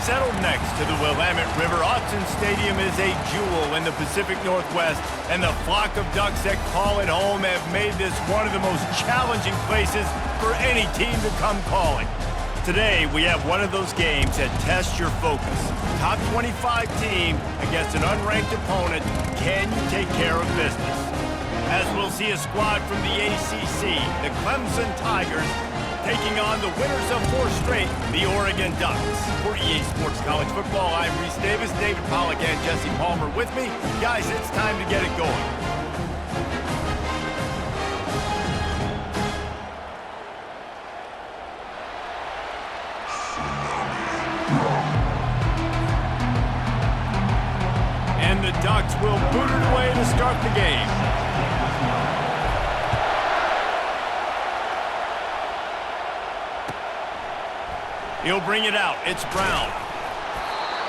Settled next to the Willamette River, Autzen Stadium is a jewel in the Pacific Northwest, and the flock of Ducks that call it home have made this one of the most challenging places for any team to come calling. Today, we have one of those games that tests your focus. Top 25 team against an unranked opponent. Can you take care of business? As we'll see a squad from the ACC, the Clemson Tigers, taking on the winners of 4 straight, the Oregon Ducks. For EA Sports College Football, I'm Reese Davis, David Pollack, and Jesse Palmer with me. Guys, it's time to get it going. And the Ducks will boot it away to start the game. He'll bring it out. It's Brown.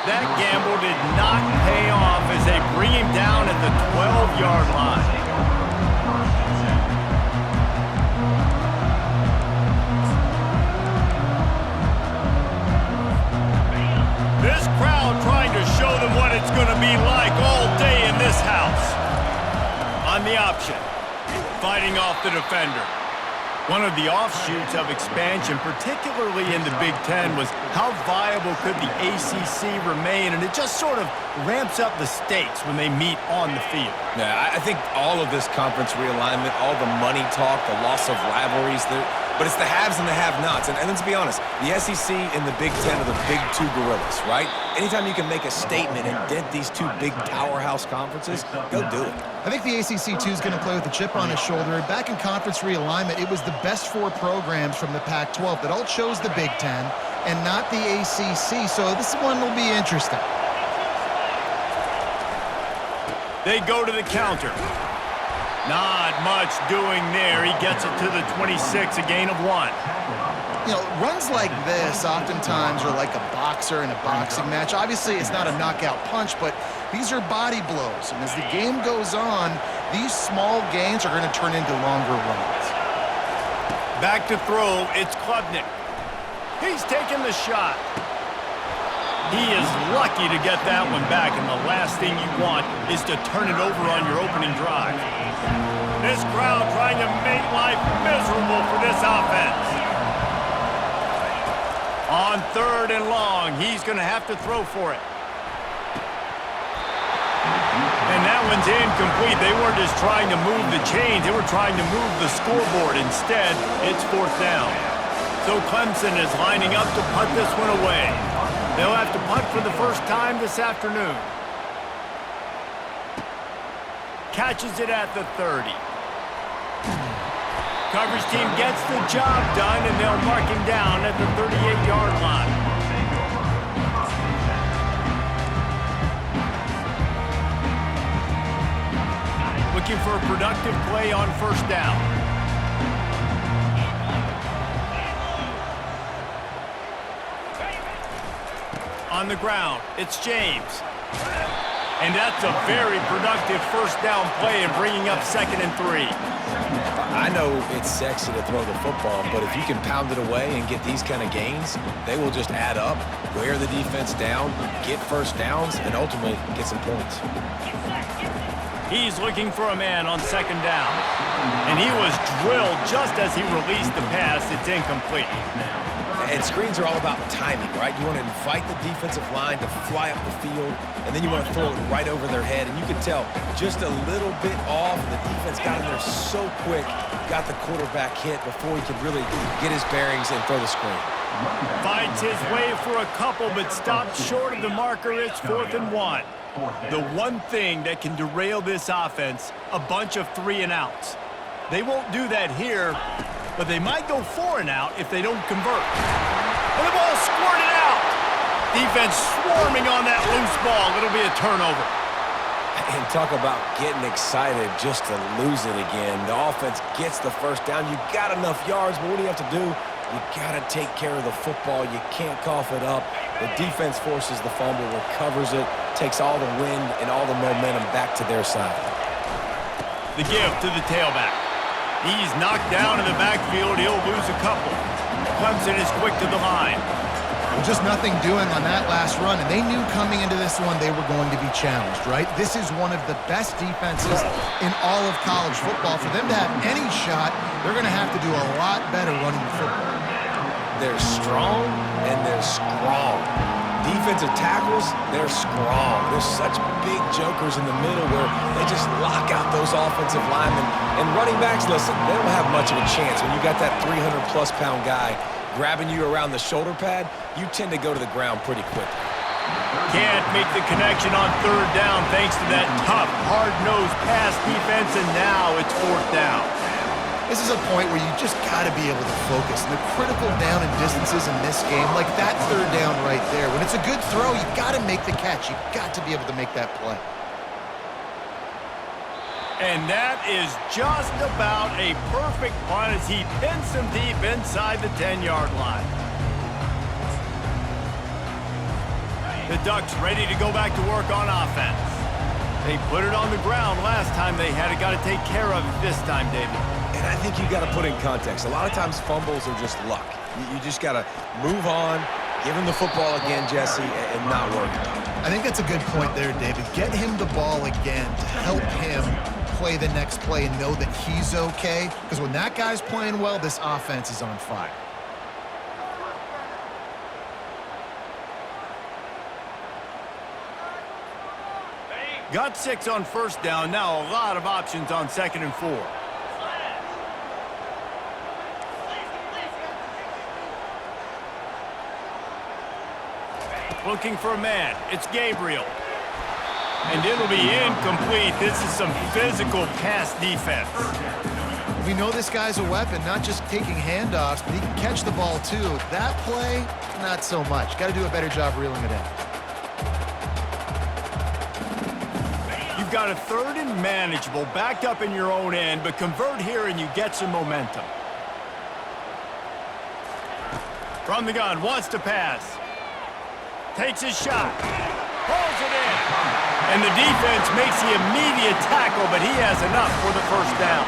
That gamble did not pay off as they bring him down at the 12-yard line. This crowd trying to show them what it's going to be like all day in this house. On the option, fighting off the defender. One of the offshoots of expansion, particularly in the Big Ten, was how viable could the ACC remain, and it just sort of ramps up the stakes when they meet on the field. Yeah, I think all of this conference realignment, all the money talk, the loss of rivalries, but it's the haves and the have-nots. And let's be honest, the SEC and the Big Ten are the big two gorillas, right? Anytime you can make a statement and dent these two big powerhouse conferences, go do it. I think the ACC, too, is going to play with a chip on his shoulder. Back in conference realignment, it was the best 4 programs from the Pac-12 that all chose the Big Ten and not the ACC, so this one will be interesting. They go to the counter. Not much doing there. He gets it to the 26, a gain of 1. You know, runs like this oftentimes are like a boxer in a boxing match. Obviously, it's not a knockout punch, but these are body blows. And as the game goes on, these small gains are going to turn into longer runs. Back to throw, it's Klubnik. He's taking the shot. He is lucky to get that one back, and the last thing you want is to turn it over on your opening drive. This crowd trying to make life miserable for this offense. On 3rd and long, he's going to have to throw for it. And that one's incomplete. They weren't just trying to move the chains. They were trying to move the scoreboard. Instead, it's 4th down. So Clemson is lining up to punt this one away. They'll have to punt for the first time this afternoon. Catches it at the 30. Coverage team gets the job done, and they'll mark him down at the 38-yard line. Looking for a productive play on 1st down. On the ground, it's James. And that's a very productive 1st down play and bringing up 2nd and 3. I know it's sexy to throw the football, but if you can pound it away and get these kind of gains, they will just add up, wear the defense down, get 1st downs, and ultimately get some points. He's looking for a man on 2nd down. And he was drilled just as he released the pass. It's incomplete. And screens are all about timing, right? You want to invite the defensive line to fly up the field, and then you want to throw it right over their head. And you can tell just a little bit off, and the defense got in there so quick, got the quarterback hit before he could really get his bearings and throw the screen. Finds his way for a couple, but stopped short of the marker. It's 4th and 1. The one thing that can derail this offense, a bunch of 3-and-outs. They won't do that here, but they might go 4-and-out if they don't convert. And the ball squirted out. Defense swarming on that loose ball. It'll be a turnover. And talk about getting excited just to lose it again. The offense gets the 1st down. You got enough yards, but what do you have to do? You got to take care of the football. You can't cough it up. The defense forces the fumble, recovers it, takes all the wind and all the momentum back to their side. The give to the tailback. He's knocked down in the backfield. He'll lose a couple. Clemson is quick to the line. Just nothing doing on that last run, and they knew coming into this one they were going to be challenged, right? This is one of the best defenses in all of college football. For them to have any shot, they're going to have to do a lot better running the football. They're strong and they're strong. Defensive tackles, they're strong. There's such big jokers in the middle where they just lock out those offensive linemen. And running backs, listen, they don't have much of a chance when you got that 300-plus pound guy grabbing you around the shoulder pad. You tend to go to the ground pretty quickly. Can't make the connection on third down thanks to that tough, hard-nosed pass defense, and now it's fourth down. This is a point where you just got to be able to focus. And the critical down and distances in this game, like that third down right there, when it's a good throw, you got to make the catch. You got to be able to make that play. And that is just about a perfect punt as he pins them deep inside the 10-yard line. The Ducks ready to go back to work on offense. They put it on the ground last time they had it. Got to take care of it this time, David. And I think you got to put in context. A lot of times fumbles are just luck. You just got to move on, give him the football again, Jesse, and not worry about it. I think that's a good point there, David. Get him the ball again to help him play the next play and know that he's okay. Because when that guy's playing well, this offense is on fire. Got 6 on first down. Now a lot of options on 2nd and 4. Looking for a man. It's Gabriel. And it'll be incomplete. This is some physical pass defense. We know this guy's a weapon, not just taking handoffs, but he can catch the ball too. That play, not so much. Got to do a better job reeling it in. You've got a 3rd and manageable, backed up in your own end, but convert here and you get some momentum. From the gun, wants to pass. Takes his shot. Pulls it in. And the defense makes the immediate tackle, but he has enough for the first down.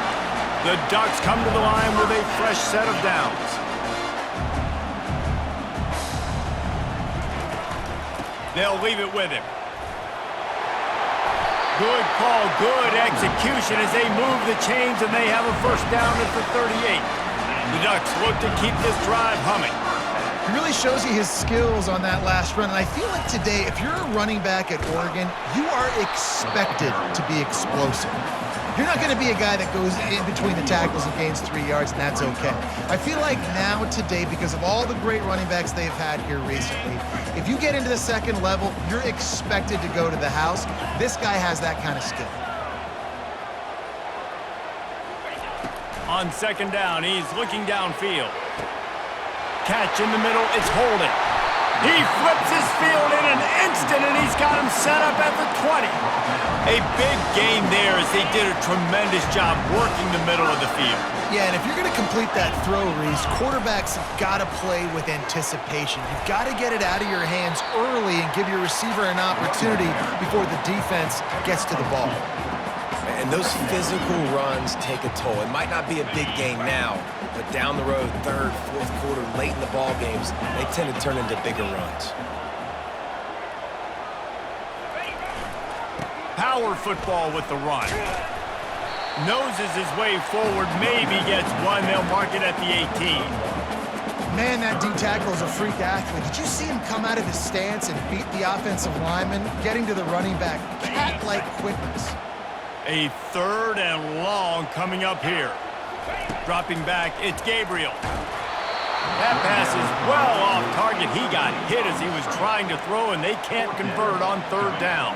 The Ducks come to the line with a fresh set of downs. They'll leave it with him. Good call, good execution as they move the chains, and they have a first down at the 38. The Ducks look to keep this drive humming. He really shows you his skills on that last run. And I feel like today, if you're a running back at Oregon, you are expected to be explosive. You're not going to be a guy that goes in between the tackles and gains 3 yards, and that's okay. I feel like now today, because of all the great running backs they've had here recently, if you get into the second level, you're expected to go to the house. This guy has that kind of skill. On 2nd down, he's looking downfield. Catch in the middle, it's Holden. He flips his field in an instant, and he's got him set up at the 20. A big gain there as they did a tremendous job working the middle of the field. Yeah, and if you're going to complete that throw, Reese, quarterbacks have got to play with anticipation. You've got to get it out of your hands early and give your receiver an opportunity before the defense gets to the ball. And those physical runs take a toll. It might not be a big gain now, but down the road, 3rd, 4th quarter, late in the ball games, they tend to turn into bigger runs. Power football with the run. Noses his way forward, maybe gets one. They'll mark it at the 18. Man, that D tackle is a freak athlete. Did you see him come out of his stance and beat the offensive lineman, getting to the running back? Cat-like quickness. A 3rd and long coming up here. Dropping back, it's Gabriel. That pass is well off target. He got hit as he was trying to throw, and they can't convert on 3rd down.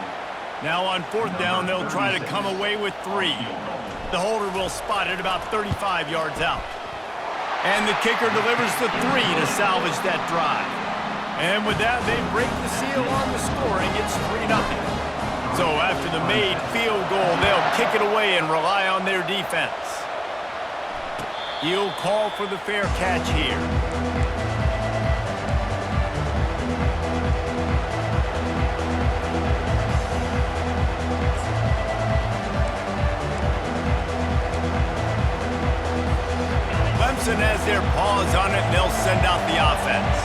Now on 4th down, they'll try to come away with 3. The holder will spot it about 35 yards out. And the kicker delivers the 3 to salvage that drive. And with that, they break the seal on the scoring. It's 3-0. So after the made field goal, they'll kick it away and rely on their defense. He'll call for the fair catch here. Clemson has their paws on it, and they'll send out the offense.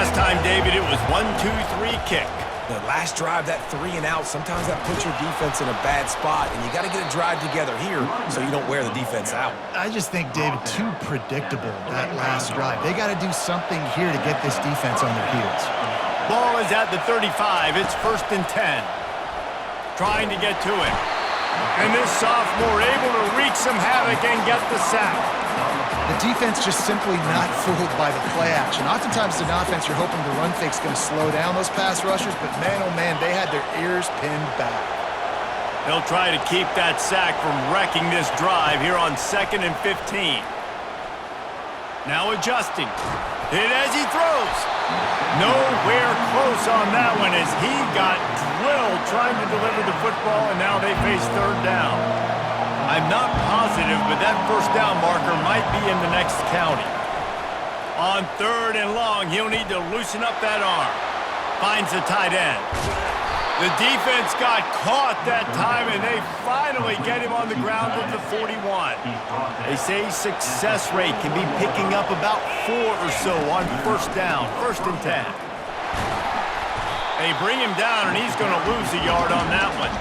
Last time, David, it was 1-2-3 kick. The last drive, that 3 and out, sometimes that puts your defense in a bad spot, and you got to get a drive together here so you don't wear the defense out. I just think, David, too predictable, that last drive. They got to do something here to get this defense on their heels. Ball is at the 35. It's 1st and 10. Trying to get to it. And this sophomore able to wreak some havoc and get the sack. The defense just simply not fooled by the play action. Oftentimes in offense, you're hoping the run fake's going to slow down those pass rushers, but man, oh man, they had their ears pinned back. They'll try to keep that sack from wrecking this drive here on 2nd and 15. Now adjusting. Hit as he throws. Nowhere close on that one as he got drilled trying to deliver the football, and now they face 3rd down. I'm not positive, but that 1st down marker might be in the next county. On 3rd and long, he'll need to loosen up that arm. Finds the tight end. The defense got caught that time, and they finally get him on the ground at the 41. They say success rate can be picking up about 4 or so on 1st down, 1st and 10. They bring him down, and he's going to lose a yard on that one.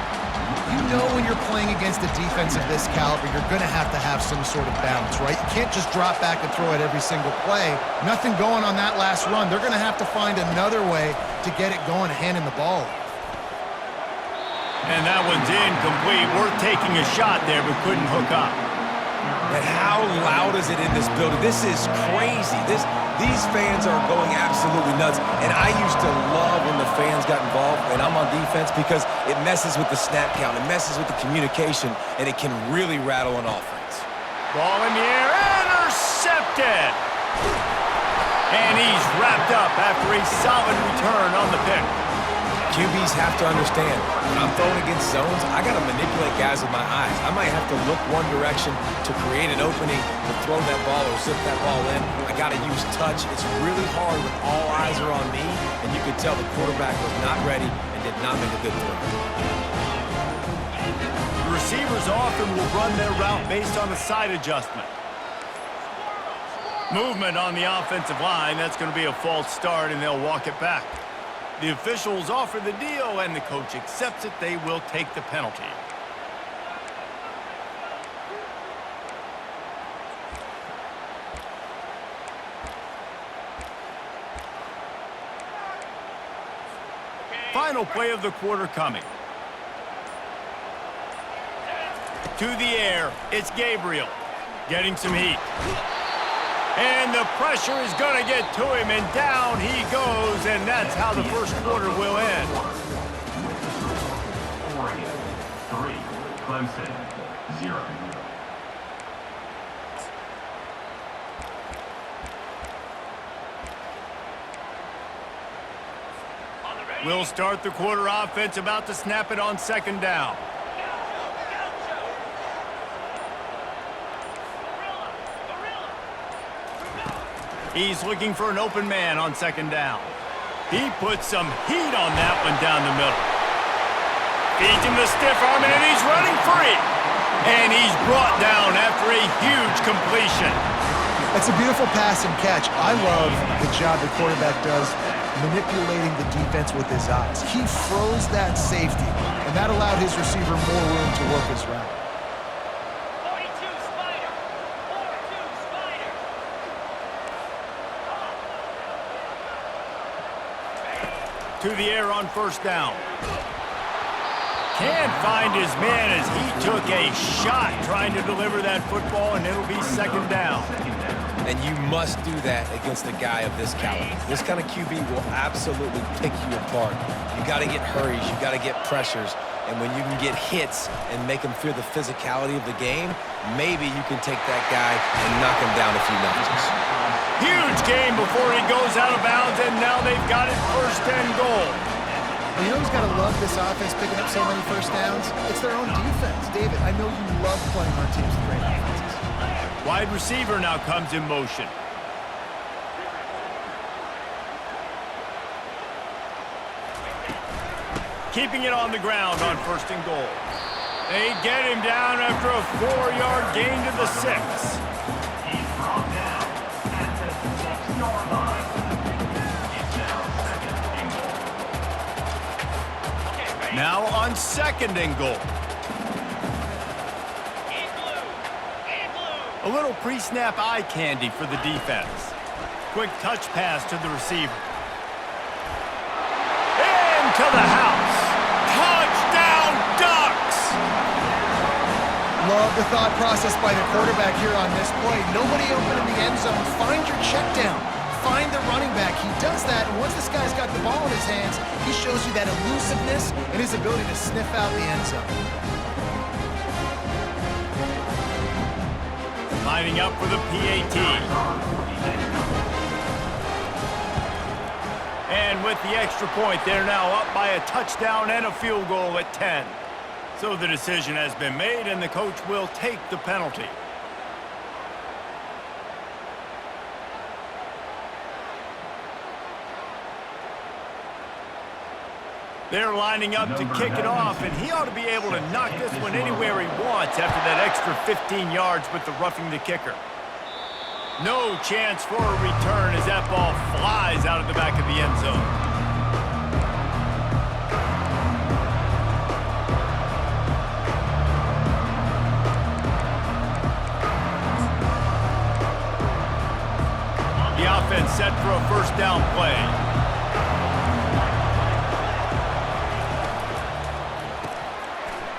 You know when you're playing against a defense of this caliber, you're going to have some sort of balance, right? You can't just drop back and throw it every single play. Nothing going on that last run. They're going to have to find another way to get it going, handing the ball. And that one's incomplete. Worth taking a shot there, but couldn't hook up. And how loud is it in this building? This is crazy. These fans are going absolutely nuts. And I used to love when the fans got involved, and I'm on defense, because it messes with the snap count. It messes with the communication, and it can really rattle an offense. Ball in the air, intercepted! And he's wrapped up after a solid return on the pick. QBs have to understand, when I'm throwing against zones, I got to manipulate guys with my eyes. I might have to look one direction to create an opening to throw that ball or zip that ball in. I got to use touch. It's really hard when all eyes are on me, and you could tell the quarterback was not ready and did not make a good throw. The receivers often will run their route based on a side adjustment. Movement on the offensive line. That's going to be a false start, and they'll walk it back. The officials offer the deal, and the coach accepts it. They will take the penalty. Final play of the quarter coming. To the air, it's Gabriel getting some heat. And the pressure is going to get to him, and down he goes, and that's how the first quarter will end. 3, Clemson, 0. We'll start the quarter offense, about to snap it on 2nd down. He's looking for an open man on 2nd down. He puts some heat on that one down the middle. Feeds him the stiff arm, and he's running free. And he's brought down after a huge completion. That's a beautiful pass and catch. I love the job the quarterback does manipulating the defense with his eyes. He froze that safety, and that allowed his receiver more room to work his route. To the air on 1st down. Can't find his man as he took a shot trying to deliver that football, and it'll be 2nd down. And you must do that against a guy of this caliber. This kind of QB will absolutely pick you apart. You got to get hurries, you got to get pressures, and when you can get hits and make him feel the physicality of the game, maybe you can take that guy and knock him down a few notches. Huge game before he goes out of bounds, and now they've got it 1st and goal. You know who's got to love this offense picking up so many 1st downs? It's their own defense. David, I know you love playing on teams with great offenses. Wide receiver now comes in motion. Keeping it on the ground on 1st and goal. They get him down after a 4-yard gain to the 6. He's brought down at the 6-yard line. Now on 2nd and goal. A little pre-snap eye candy for the defense. Quick touch pass to the receiver. Into the house. Touchdown, Ducks! Love the thought process by the quarterback here on this play. Nobody open in the end zone. Find your check down. Find the running back. He does that, and once this guy's got the ball in his hands, he shows you that elusiveness and his ability to sniff out the end zone. Lining up for the PAT. And with the extra point, they're now up by a touchdown and a field goal at 10. So the decision has been made, and the coach will take the penalty. They're lining up to kick it off, and he ought to be able to knock this one anywhere he wants after that extra 15 yards with the roughing the kicker. No chance for a return as that ball flies out of the back of the end zone. The offense set for a first down play.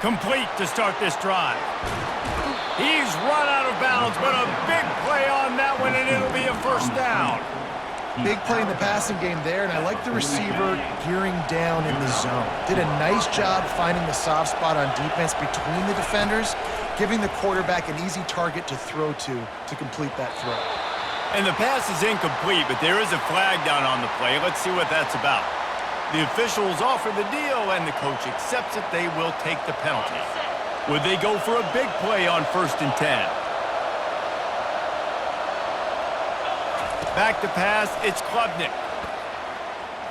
Complete to start this drive. He's run out of bounds, but a big play on that one, and it'll be a first down. Big play in the passing game there, and I like the receiver gearing down in the zone. Did a nice job finding the soft spot on defense between the defenders, giving the quarterback an easy target to throw to complete that throw. And the pass is incomplete, but there is a flag down on the play. Let's see what that's about. The officials offer the deal, and the coach accepts it. They will take the penalty. Would they go for a big play on 1st and 10? Back to pass, it's Klubnik.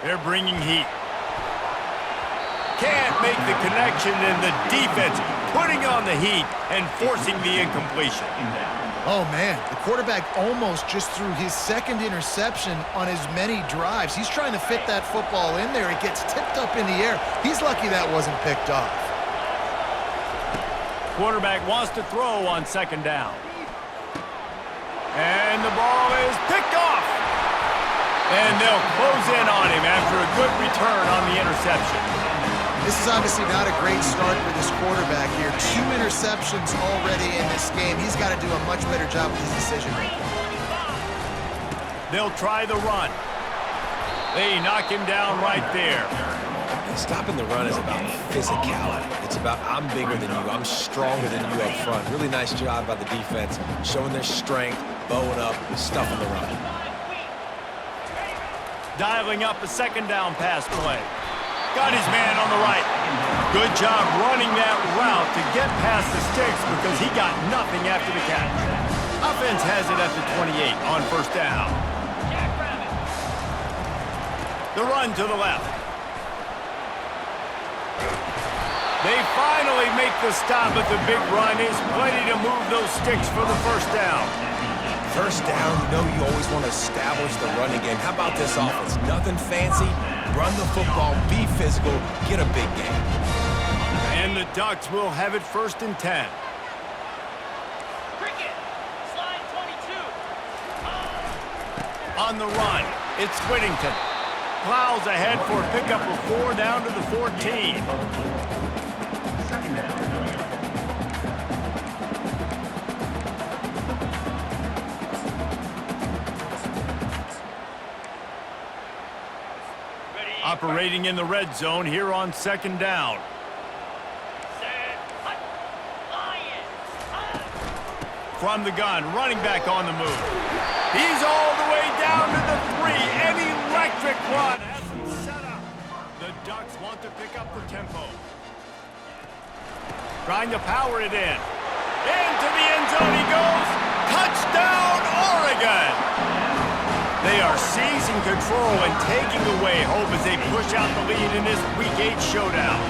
They're bringing heat. Can't make the connection, and the defense putting on the heat and forcing the incompletion. Oh, man, the quarterback almost just threw his 2nd interception on as many drives. He's trying to fit that football in there. It gets tipped up in the air. He's lucky that wasn't picked off. Quarterback wants to throw on 2nd down. And the ball is picked off. And they'll close in on him after a good return on the interception. This is obviously not a great start for this quarterback here. 2 interceptions already in this game. He's got to do a much better job with his decision-making. They'll try the run. They knock him down right there. Stopping the run is about physicality. It's about I'm bigger than you, I'm stronger than you up front. Really nice job by the defense, showing their strength, bowing up, stuffing the run. Dialing up a 2nd down pass play. Got his man on the right. Good job running that route to get past the sticks because he got nothing after the catch. Offense has it at the 28 on 1st down. The run to the left. They finally make the stop, but the big run is plenty to move those sticks for the 1st down. 1st down, you know you always want to establish the running game. How about this offense? Nothing fancy. Run the football, be physical, get a big game. And the Ducks will have it 1st and 10. Cricket, slide 22. On the run, it's Whittington. Plows ahead for a pickup of 4 down to the 14. Operating in the red zone here on 2nd down. From the gun, running back on the move. He's all the way down to the 3. An electric run has him set up. The Ducks want to pick up the tempo. Trying to power it in. Into the end zone he goes. Touchdown, Oregon! They are seizing control and taking away hope as they push out the lead in this Week 8 showdown.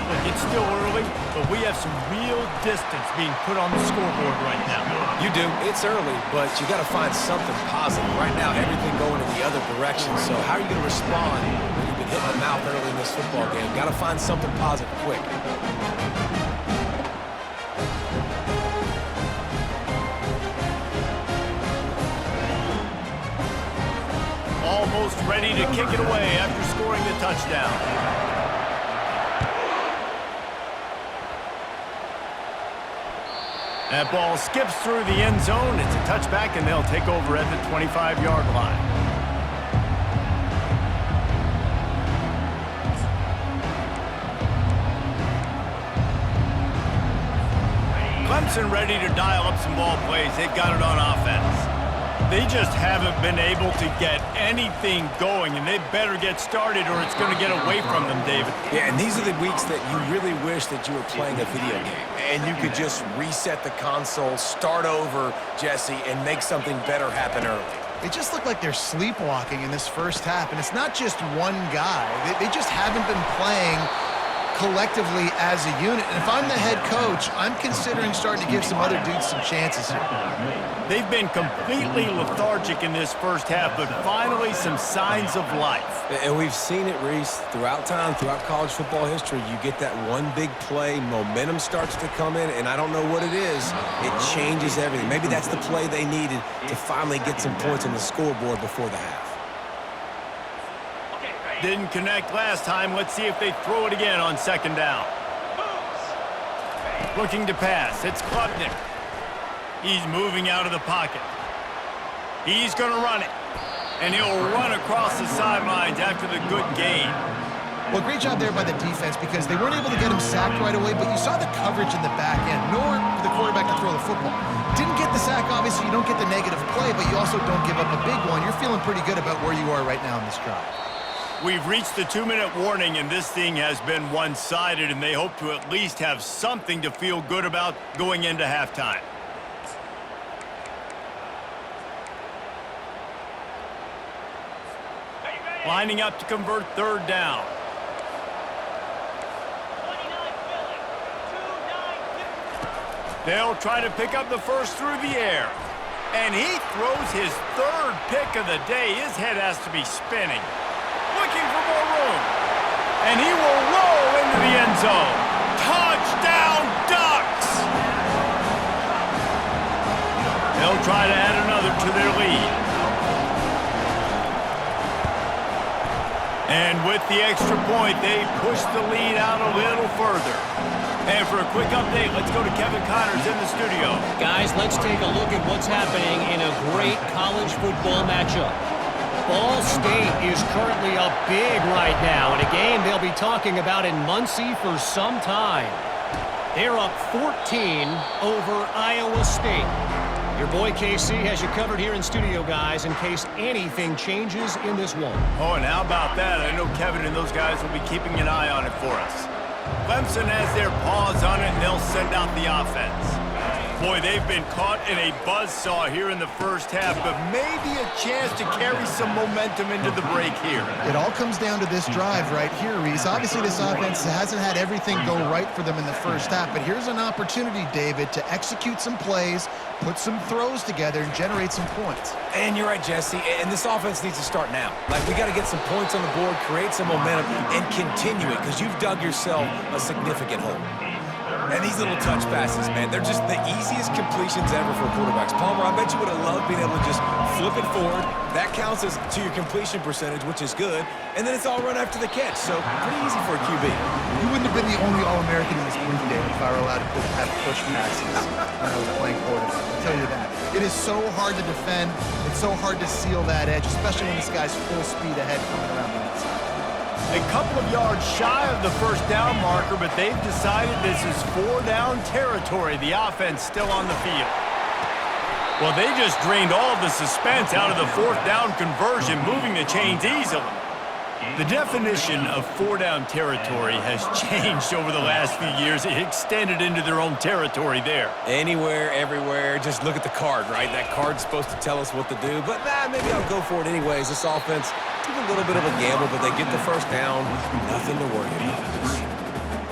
Look, it's still early, but we have some real distance being put on the scoreboard right now. You do. It's early, but you got to find something positive. Right now, everything going in the other direction. So how are you going to respond when you've been hit in the mouth early in this football game. Got to find something positive quick. Almost ready to kick it away after scoring the touchdown. That ball skips through the end zone. It's a touchback, and they'll take over at the 25-yard line. Clemson ready to dial up some ball plays. They've got it on offense. They just haven't been able to get anything going, and they better get started or it's going to get away from them, David. Yeah, and these are the weeks that you really wish that you were playing a video game and you could just reset the console, start over, Jesse, and make something better happen early. They just look like they're sleepwalking in this first half, and it's not just one guy. They just haven't been playing collectively as a unit. And if I'm the head coach, I'm considering starting to give some other dudes some chances here. They've been completely lethargic in this first half, but finally some signs of life. And we've seen it, Reese, throughout time, throughout college football history. You get that one big play, momentum starts to come in, and I don't know what it is. It changes everything. Maybe that's the play they needed to finally get some points on the scoreboard before the half. Didn't connect last time. Let's see if they throw it again on second down. Looking to pass. It's Klubnik. He's moving out of the pocket. He's going to run it. And he'll run across the sidelines after the good gain. Well, great job there by the defense because they weren't able to get him sacked right away, but you saw the coverage in the back end. Nowhere for the quarterback to throw the football. Didn't get the sack, obviously. You don't get the negative play, but you also don't give up a big one. You're feeling pretty good about where you are right now in this drive. We've reached the 2-minute warning, and this thing has been one-sided, and they hope to at least have something to feel good about going into halftime. Lining up to convert third down. They'll try to pick up the first through the air. And he throws his third pick of the day. His head has to be spinning. Looking for more room. And he will roll into the end zone. Touchdown, Ducks! They'll try to add another to their lead. And with the extra point, they push the lead out a little further. And for a quick update, let's go to Kevin Connors in the studio. Guys, let's take a look at what's happening in a great college football matchup. Ball State is currently up big right now in a game they'll be talking about in Muncie for some time. They're up 14 over Iowa State. Your boy KC has you covered here in studio, guys, in case anything changes in this one. Oh, and how about that? I know Kevin and those guys will be keeping an eye on it for us. Clemson has their paws on it, and they'll send out the offense. Boy, they've been caught in a buzzsaw here in the first half, but maybe a chance to carry some momentum into the break here. It all comes down to this drive right here, Reese. Obviously, this offense hasn't had everything go right for them in the first half, but here's an opportunity, David, to execute some plays, put some throws together, and generate some points. And you're right, Jesse, and this offense needs to start now. Like, we got to get some points on the board, create some momentum, and continue it, because you've dug yourself a significant hole. And these little touch passes, man, they're just the easiest completions ever for quarterbacks. Palmer, I bet you would have loved being able to just flip it forward. That counts as to your completion percentage, which is good. And then it's all run after the catch, so pretty easy for a QB. You wouldn't have been the only All-American in this booth, David, if I were allowed to have push passes when I was playing quarterback. I'll tell you that. It is so hard to defend. It's so hard to seal that edge, especially when this guy's full speed ahead coming around the inside. A couple of yards shy of the first down marker, but they've decided this is 4-down territory. The offense still on the field. Well, they just drained all of the suspense out of the fourth down conversion, moving the chains easily. The definition of 4-down territory has changed over the last few years. It extended into their own territory there. Anywhere, everywhere, just look at the card, right? That card's supposed to tell us what to do, but maybe I'll go for it anyways. This offense took a little bit of a gamble, but they get the first down. Nothing to worry about.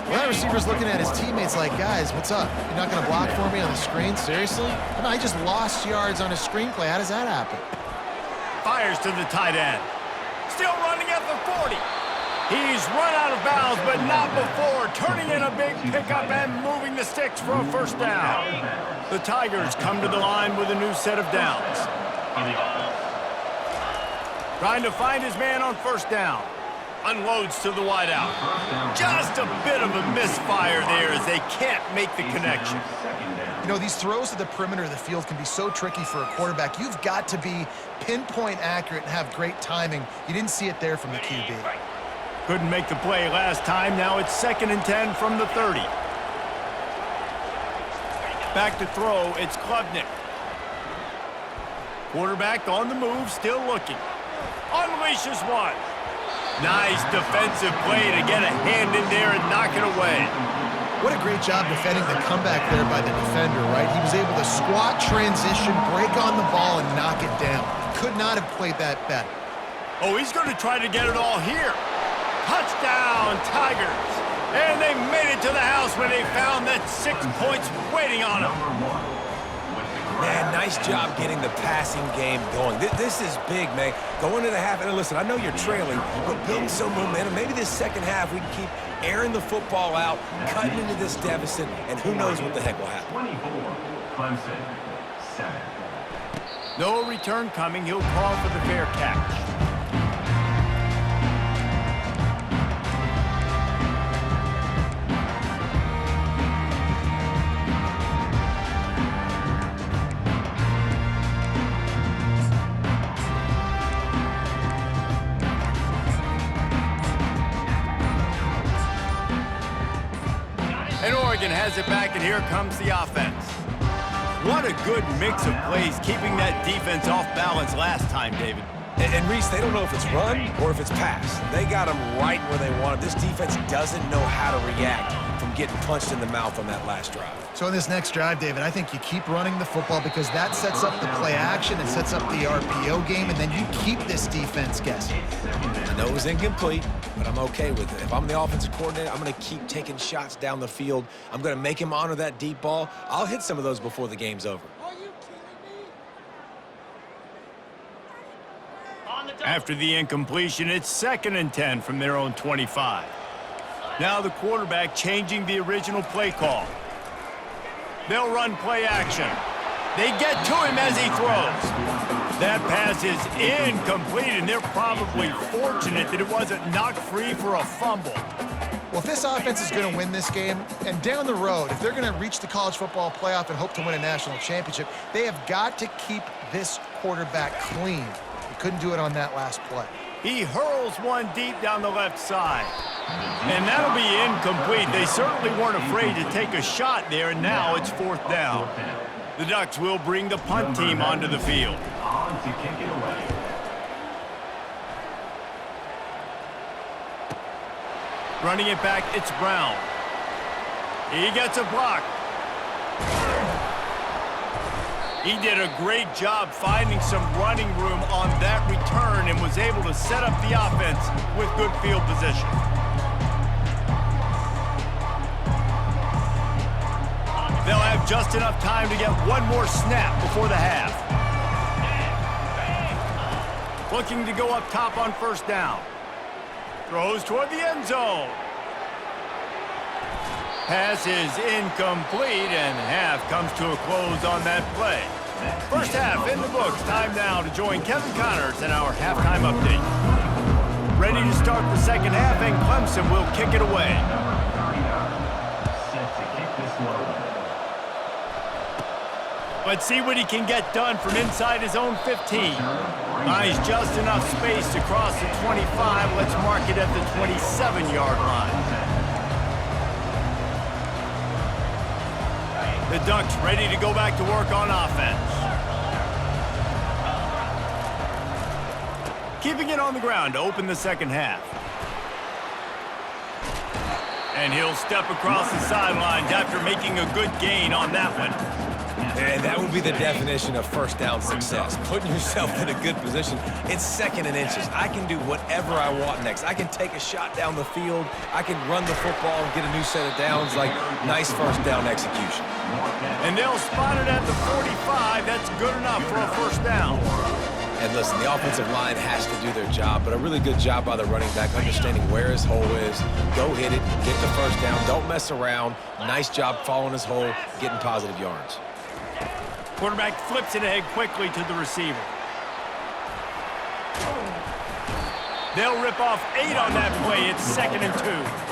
Well, that receiver's looking at his teammates like, guys, what's up? You're not going to block for me on the screen? Seriously? No, I just lost yards on a screenplay. How does that happen? Fires to the tight end. Still running at the 40. He's run out of bounds, but not before turning in a big pickup and moving the sticks for a first down. The Tigers come to the line with a new set of downs. Trying to find his man on first down. Unloads to the wideout. Just a bit of a misfire there as they can't make the connection. You know, these throws to the perimeter of the field can be so tricky for a quarterback. You've got to be pinpoint accurate and have great timing. You didn't see it there from the QB. Couldn't make the play last time. Now it's 2nd and 10 from the 30. Back to throw, it's Klubnik. Quarterback on the move, still looking. Unleashes one. Nice defensive play to get a hand in there and knock it away. What a great job defending the comeback there by the defender, right? He was able to squat, transition, break on the ball, and knock it down. Could not have played that better. Oh, he's going to try to get it all here. Touchdown, Tigers. And they made it to the house when they found that 6 points waiting on them. Man, nice job getting the passing game going. This is big, man. Going into the half, and listen, I know you're trailing, but building some momentum. Maybe this second half we can keep airing the football out, cutting into this deficit, and who knows what the heck will happen. 24, Clemson, 7. No return coming. He'll call for the fair catch. And Oregon has it back, and here comes the offense. What a good mix of plays, keeping that defense off balance last time, David. And Reese, they don't know if it's run or if it's pass. They got them right where they want them. This defense doesn't know how to react from getting punched in the mouth on that last drive. So in this next drive, David, I think you keep running the football because that sets up the play action, it sets up the RPO game, and then you keep this defense guessing. I know it was incomplete, but I'm okay with it. If I'm the offensive coordinator, I'm going to keep taking shots down the field. I'm going to make him honor that deep ball. I'll hit some of those before the game's over. After the incompletion, it's 2nd and 10 from their own 25. Now the quarterback changing the original play call. They'll run play action. They get to him as he throws. That pass is incomplete, and they're probably fortunate that it wasn't knocked free for a fumble. Well, if this offense is going to win this game, and down the road, if they're going to reach the college football playoff and hope to win a national championship, they have got to keep this quarterback clean. He couldn't do it on that last play. He hurls one deep down the left side. And that'll be incomplete. They certainly weren't afraid to take a shot there, and now it's 4th down. The Ducks will bring the punt team onto the field. On to kick it away. Running it back, it's Brown. He gets a block. He did a great job finding some running room on that return and was able to set up the offense with good field position. They'll have just enough time to get one more snap before the half. Looking to go up top on first down. Throws toward the end zone. Pass is incomplete, and half comes to a close on that play. First half in the books. Time now to join Kevin Connors in our halftime update. Ready to start the second half, and Clemson will kick it away. Set to kick this one away. Let's see what he can get done from inside his own 15. Buys just enough space to cross the 25. Let's mark it at the 27-yard line. The Ducks ready to go back to work on offense. Keeping it on the ground to open the second half. And he'll step across the sidelines after making a good gain on that one. And that would be the definition of first down success. Putting yourself in a good position. It's 2nd and inches. I can do whatever I want next. I can take a shot down the field. I can run the football and get a new set of downs. Like, nice first down execution. And they'll spot it at the 45. That's good enough for a first down. And listen, the offensive line has to do their job, but a really good job by the running back, understanding where his hole is. Go hit it, get the first down, don't mess around. Nice job following his hole, getting positive yards. Quarterback flips it ahead quickly to the receiver. They'll rip off 8 on that play. It's 2nd and 2.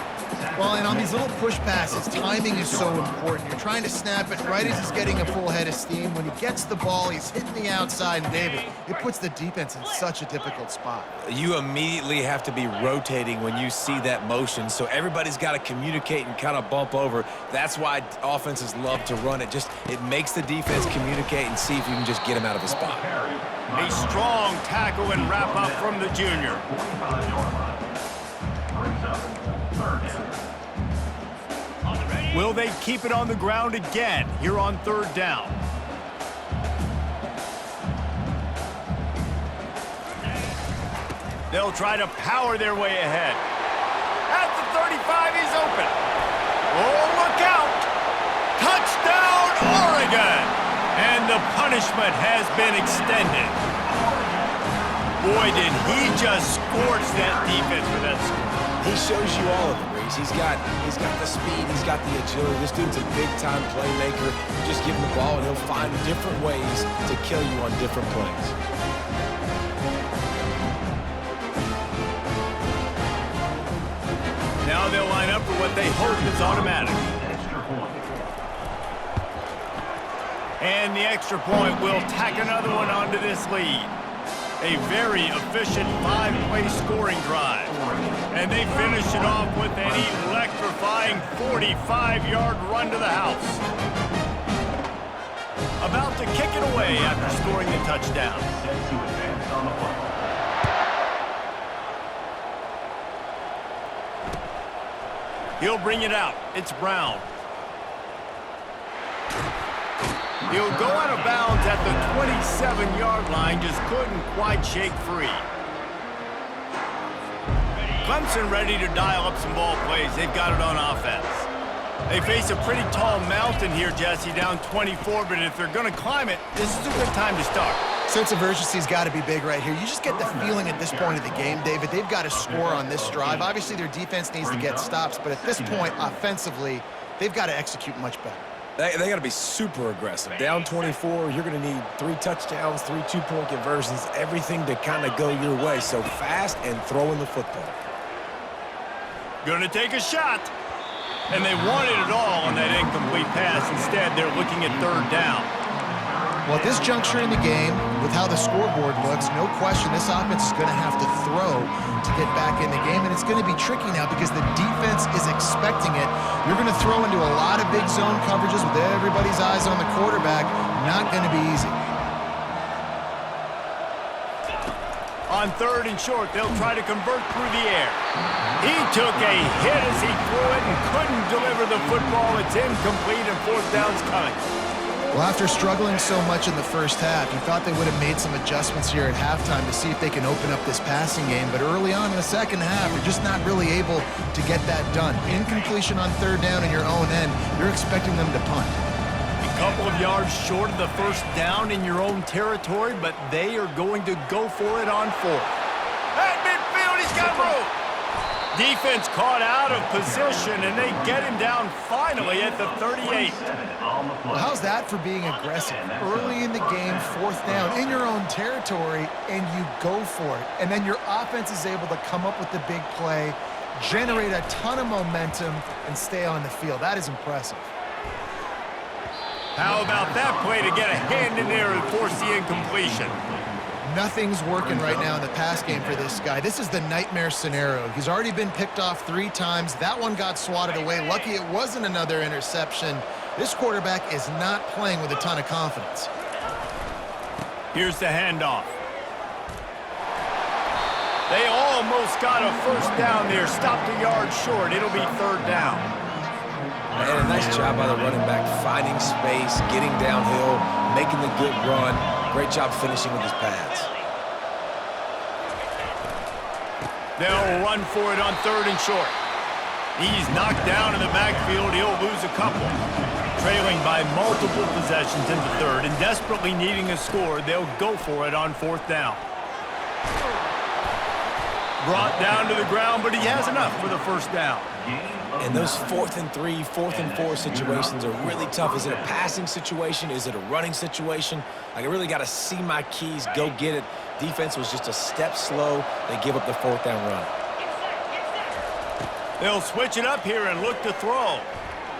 Well, and on these little push passes, timing is so important. You're trying to snap it right as he's getting a full head of steam. When he gets the ball, he's hitting the outside, and David, it puts the defense in such a difficult spot. You immediately have to be rotating when you see that motion, so everybody's got to communicate and kind of bump over. That's why offenses love to run it. It makes the defense communicate and see if you can just get him out of his spot. A strong tackle and wrap up from the junior. Will they keep it on the ground again here on 3rd down? They'll try to power their way ahead. At the 35, he's open. Oh, look out! Touchdown, Oregon! And the punishment has been extended. Boy, did he just scorch that defense for that score. He shows you all of it, Reese. He's got the speed, he's got the agility. This dude's a big-time playmaker. You just give him the ball, and he'll find different ways to kill you on different plays. Now they'll line up for what they hope is automatic. And the extra point will tack another one onto this lead. A very efficient 5-play scoring drive. And they finish it off with an electrifying 45-yard run to the house. About to kick it away after scoring the touchdown. He'll bring it out. It's Brown. He'll go out of bounds at the 27-yard line, just couldn't quite shake free. Clemson ready to dial up some ball plays. They've got it on offense. They face a pretty tall mountain here, Jesse, down 24, but if they're going to climb it, this is a good time to start. Sense of urgency's got to be big right here. You just get the feeling at this point of the game, David, they've got to score on this drive. Obviously, their defense needs to get stops, but at this point, offensively, they've got to execute much better. They got to be super aggressive. Down 24, you're going to need 3 touchdowns, 3 two-point conversions, everything to kind of go your way. So fast and throwing the football. Going to take a shot. And they wanted it all on that incomplete pass. Instead, they're looking at 3rd down. Well, at this juncture in the game, with how the scoreboard looks, no question this offense is going to have to throw to get back in the game, and it's going to be tricky now because the defense is expecting it. You're going to throw into a lot of big zone coverages with everybody's eyes on the quarterback. Not going to be easy. On 3rd and short, they'll try to convert through the air. He took a hit as he threw it and couldn't deliver the football. It's incomplete, and 4th down's coming. Well, after struggling so much in the first half, you thought they would have made some adjustments here at halftime to see if they can open up this passing game. But early on in the second half, they're just not really able to get that done. Incompletion on 3rd down in your own end, you're expecting them to punt. A couple of yards short of the 1st down in your own territory, but they are going to go for it on 4th. At midfield, he's got room. Defense caught out of position, and they get him down finally at the 38. Well, how's that for being aggressive? Early in the game, 4th down, in your own territory, and you go for it. And then your offense is able to come up with the big play, generate a ton of momentum, and stay on the field. That is impressive. How about that play to get a hand in there and force the incompletion? Nothing's working right now in the pass game for this guy. This is the nightmare scenario. He's already been picked off 3 times. That one got swatted away. Lucky it wasn't another interception. This quarterback is not playing with a ton of confidence. Here's the handoff. They almost got a 1st down there. Stopped a yard short. It'll be 3rd down. And a nice job by the running back, finding space, getting downhill, making the good run. Great job finishing with his pads. They'll run for it on 3rd and short. He's knocked down in the backfield. He'll lose a couple. trailing by multiple possessions in the third and desperately needing a score, they'll go for it on fourth down. Brought down to the ground, but he has enough for the first down. And those 4th and 3, 4th and 4 situations are really tough. Is it a passing situation? Is it a running situation? I really got to see my keys, go get it. Defense was just a step slow. They give up the 4th down run. They'll switch it up here and look to throw.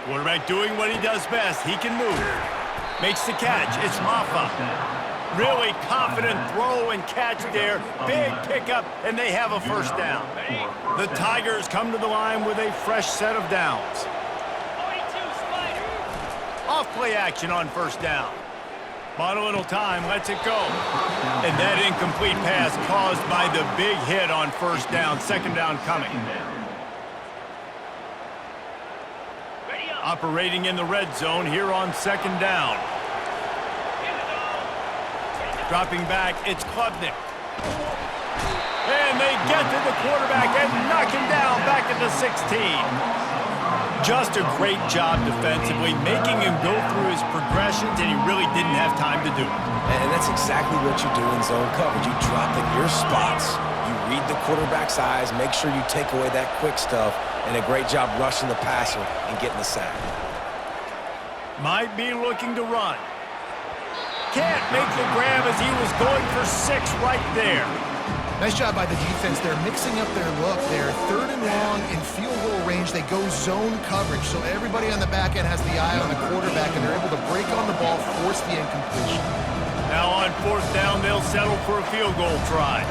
Quarterback doing what he does best. He can move. Makes the catch. It's Mafah. Really confident throw and catch there. Big pickup, and they have a first down. The Tigers come to the line with a fresh set of downs. Off play action on first down. Bought a little time, lets it go. And that incomplete pass caused by the big hit on first down. Second down coming. Operating in the red zone here on second down. Dropping back, it's Klubnik. And they get to the quarterback and knock him down back at the 16. Just a great job defensively, making him go through his progressions, and he really didn't have time to do it. And that's exactly what you do in zone coverage. You drop in your spots. You read the quarterback's eyes, make sure you take away that quick stuff, and a great job rushing the passer and getting the sack. Might be looking to run. Can't make the grab as he was going for 6 right there. Nice job by the defense. They're mixing up their look there. 3rd and long in field goal range. They go zone coverage. So everybody on the back end has the eye on the quarterback, and they're able to break on the ball, force the incompletion. Now on fourth down, they'll settle for a field goal try.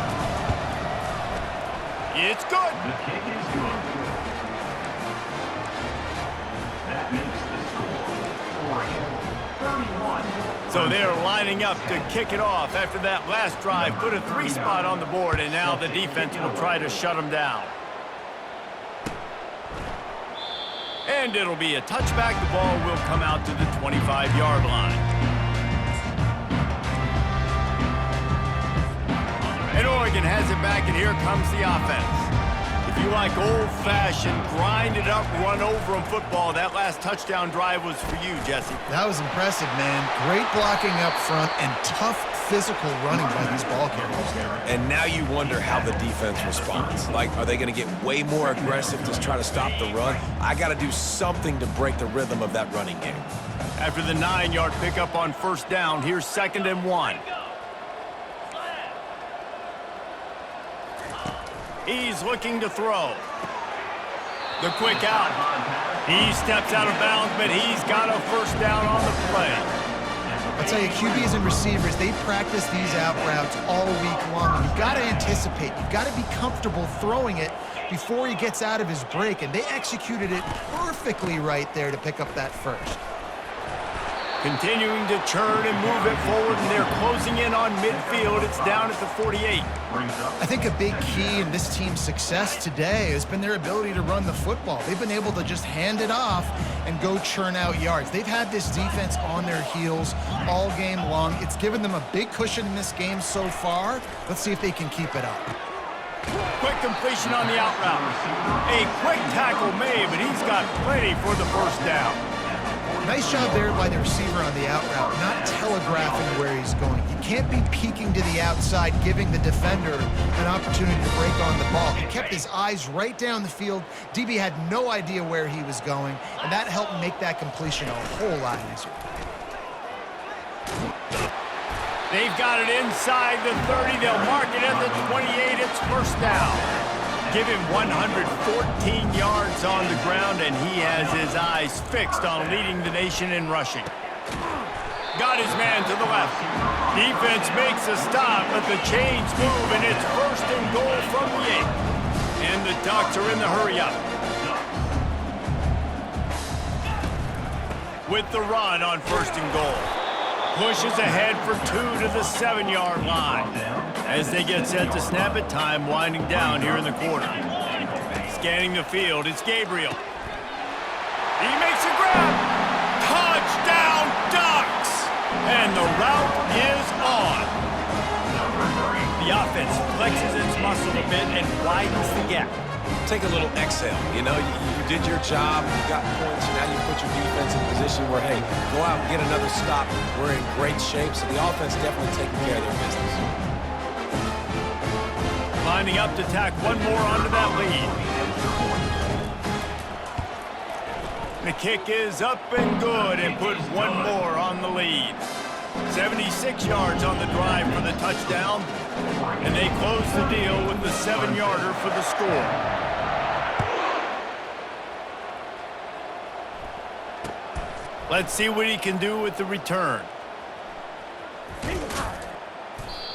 It's good. The kick is good. That makes the score 31. So they're lining up to kick it off after that last drive. Put a 3 spot on the board, and now the defense will try to shut them down. And it'll be a touchback. The ball will come out to the 25-yard line. And Oregon has it back, and here comes the offense. If you like old-fashioned, grind-it-up, run-over-'em football, that last touchdown drive was for you, Jesse. That was impressive, man. Great blocking up front and tough physical running by these ball carriers there. And now you wonder how the defense responds. Like, are they going to get way more aggressive to try to stop the run? I got to do something to break the rhythm of that running game. After the 9-yard pickup on first down, here's 2nd and 1. He's looking to throw. The quick out. He steps out of bounds, but he's got a first down on the play. I'll tell you, QBs and receivers, they practice these out routes all week long. You've got to anticipate. You've got to be comfortable throwing it before he gets out of his break, and they executed it perfectly right there to pick up that first. Continuing to churn and move it forward, and they're closing in on midfield. It's down at the 48. I think a big key in this team's success today has been their ability to run the football. They've been able to just hand it off and go churn out yards. They've had this defense on their heels all game long. It's given them a big cushion in this game so far. Let's see if they can keep it up. Quick completion on the out route. A quick tackle made, but he's got plenty for the first down. Nice job there by the receiver on the out route, not telegraphing where he's going. You can't be peeking to the outside, giving the defender an opportunity to break on the ball. He kept his eyes right down the field. DB had no idea where he was going, and that helped make that completion a whole lot easier. They've got it inside the 30. They'll mark it at the 28. It's first down. Give him 114 yards on the ground, and he has his eyes fixed on leading the nation in rushing. Got his man to the left. Defense makes a stop, but the chains move, and it's first and goal from the 8. And the Ducks are in the hurry-up. With the run on first and goal. Pushes ahead for 2 to the 7-yard line. As they get set to snap it, time winding down here in the quarter. Scanning the field, it's Gabriel. He makes a grab. Touchdown, Ducks! And the route is on. The offense flexes its muscle a bit and widens the gap. take a little exhale. You know, you did your job, you got points, now you put your defense in a position where, hey, go out and get another stop. We're in great shape, so the offense definitely taking care of their business. Lining up to tack one more onto that lead. The kick is up and good and put one more on the lead. 76 yards on the drive for the touchdown, and they close the deal with the 7-yarder for the score. Let's see what he can do with the return.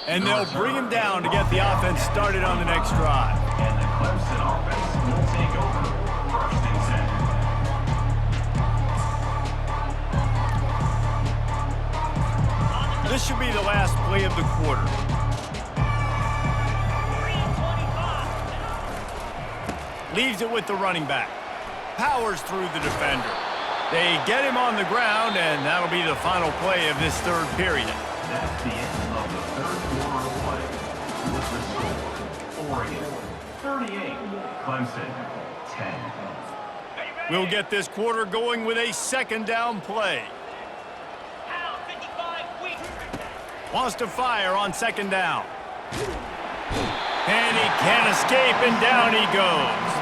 And they'll bring him down to get the offense started on the next drive. And the Clemson offense will take over 1st and 10. This should be the last play of the quarter. Leaves it with the running back. Powers through the defender. They get him on the ground, and that'll be the final play of this third period. That's the end of the third quarter of play. With the score, Oregon 38, Clemson 10. We'll get this quarter going with a 2nd down play. Wants to fire on 2nd down. And he can't escape, and down he goes.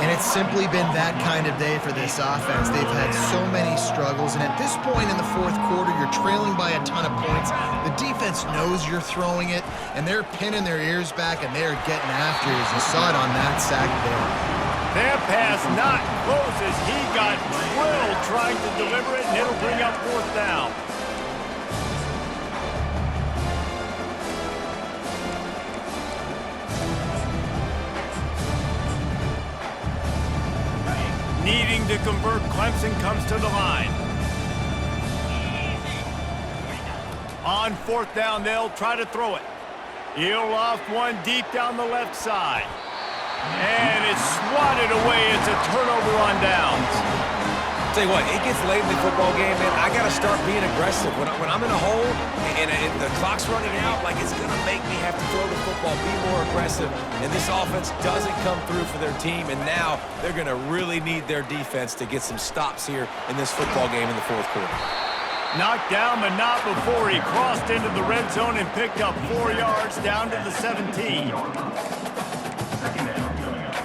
And it's simply been that kind of day for this offense. They've had so many struggles, and at this point in the 4th quarter, you're trailing by a ton of points. The defense knows you're throwing it, and they're pinning their ears back, and they're getting after you, as you saw it on that sack there. That pass not close as he got drilled trying to deliver it, and it'll bring up 4th down. Needing to convert, Clemson comes to the line. On 4th down, they'll try to throw it. He'll loft one deep down the left side. And it's swatted away. It's a turnover on downs. Tell you what, it gets late in the football game, man. I got to start being aggressive. When I'm in a hole and the clock's running out, like, it's going to make me have to throw the football, be more aggressive. And this offense doesn't come through for their team, and now they're going to really need their defense to get some stops here in this football game in the 4th quarter. Knocked down, but not before he crossed into the red zone and picked up 4 yards down to the 17. 2nd down coming up.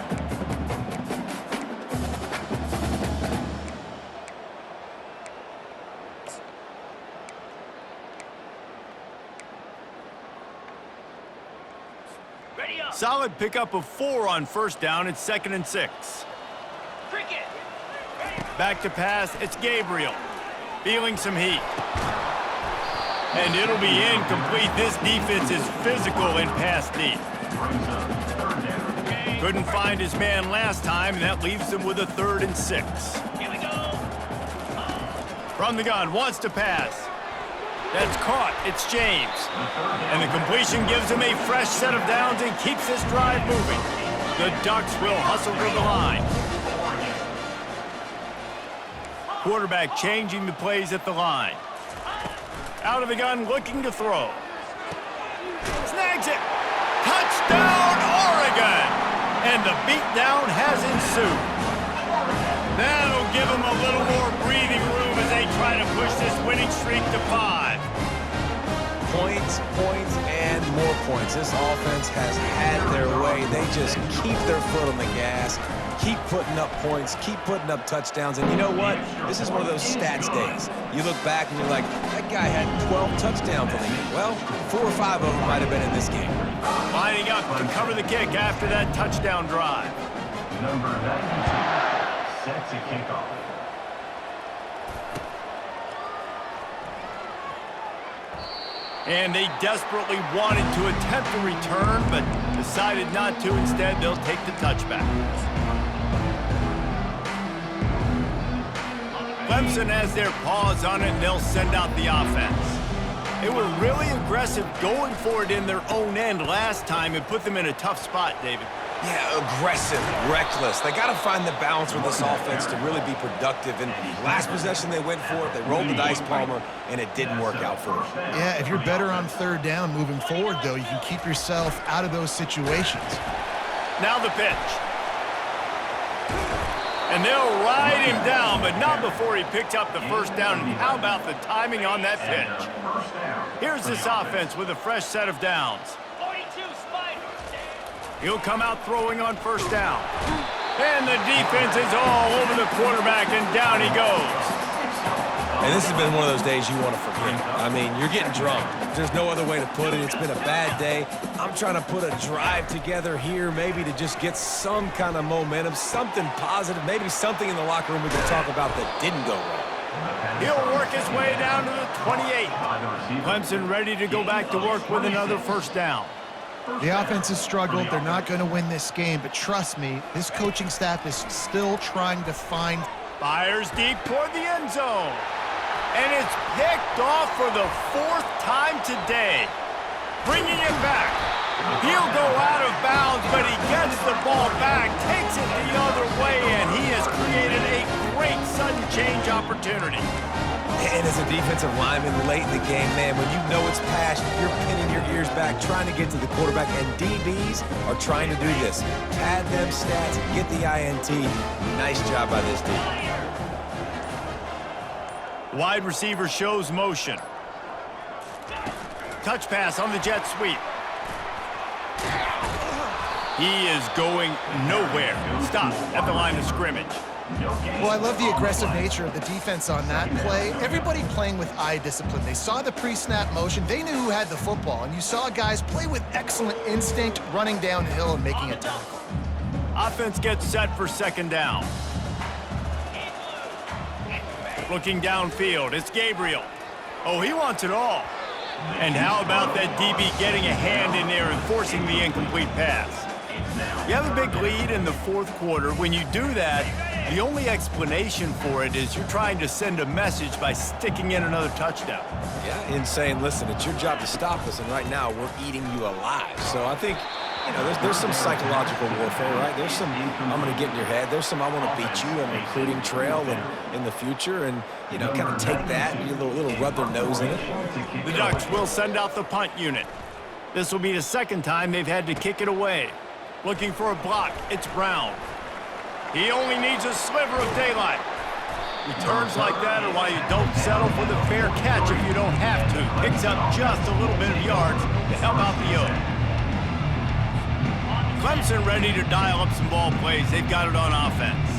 Solid pickup of 4 on 1st down. It's 2nd and 6. Back to pass. It's Gabriel. Feeling some heat. And it'll be incomplete. This defense is physical in pass deep. Couldn't find his man last time, and that leaves him with a 3rd and 6. From the gun, wants to pass. That's caught. It's James. And the completion gives him a fresh set of downs and keeps this drive moving. The Ducks will hustle to the line. Quarterback changing the plays at the line. Out of the gun, looking to throw. Snags it. Touchdown, Oregon! And the beatdown has ensued. That'll give them a little more breathing room as they try to push this winning streak to 5. Points, points, and more points. This offense has had their way. They just keep their foot on the gas, keep putting up points, keep putting up touchdowns. And you know what? This is one of those stats days. You look back and you're like, that guy had 12 touchdowns on the game. Well, 4 or 5 of them might have been in this game. Lining up to cover the kick after that touchdown drive. Number 92 sets a kickoff. And they desperately wanted to attempt a return, but decided not to. Instead, they'll take the touchback. Clemson has their paws on it, and they'll send out the offense. They were really aggressive going for it in their own end last time and put them in a tough spot, David. Yeah, aggressive, reckless. They got to find the balance with this offense to really be productive. And last possession they went for it, they rolled the dice, Palmer, and it didn't work out for them. Yeah, if you're better on 3rd down moving forward, though, you can keep yourself out of those situations. Now the pitch. And they'll ride him down, but not before he picks up the first down. And how about the timing on that pitch? Here's this offense with a fresh set of downs. He'll come out throwing on first down. And the defense is all over the quarterback, and down he goes. And this has been one of those days you want to forget. I mean, you're getting drunk. There's no other way to put it. It's been a bad day. I'm trying to put a drive together here, maybe to just get some kind of momentum, something positive, maybe something in the locker room we can talk about that didn't go wrong. He'll work his way down to the 28. Clemson ready to go back to work with another first down. The offense has struggled. They're not going to win this game, but trust me, this coaching staff is still trying to find. Fires deep toward the end zone. And it's picked off for the 4th time today. Bringing it back. He'll go out of bounds, but he gets the ball back, takes it the other way, and he has created a great sudden change opportunity. And as a defensive lineman late in the game, man, when you know it's past, you're pinning your ears back, trying to get to the quarterback, and DBs are trying to do this. Pad them stats, get the INT. Nice job by this defense. Wide receiver shows motion. Touch pass on the jet sweep. He is going nowhere. Stop at the line of scrimmage. Well, I love the aggressive nature of the defense on that play. Everybody playing with eye discipline. They saw the pre-snap motion. They knew who had the football, and you saw guys play with excellent instinct, running downhill and making a tackle. Offense gets set for second down. Looking downfield, it's Gabriel. Oh, he wants it all. And how about that DB getting a hand in there and forcing the incomplete pass? You have a big lead in the 4th quarter. When you do that, the only explanation for it is you're trying to send a message by sticking in another touchdown. Yeah, and saying, listen, it's your job to stop us, and right now we're eating you alive. So I think, you know, there's some psychological warfare, right? There's some, I'm going to get in your head. There's some, I want to beat you on the recruiting trail and in the future, and, you know, kind of take that and a little rub their nose in it. The Ducks will send out the punt unit. This will be the 2nd time they've had to kick it away. Looking for a block, it's Brown. He only needs a sliver of daylight. Returns like that are why you don't settle for the fair catch if you don't have to. Picks up just a little bit of yards to help out the Oak. Clemson ready to dial up some ball plays. They've got it on offense.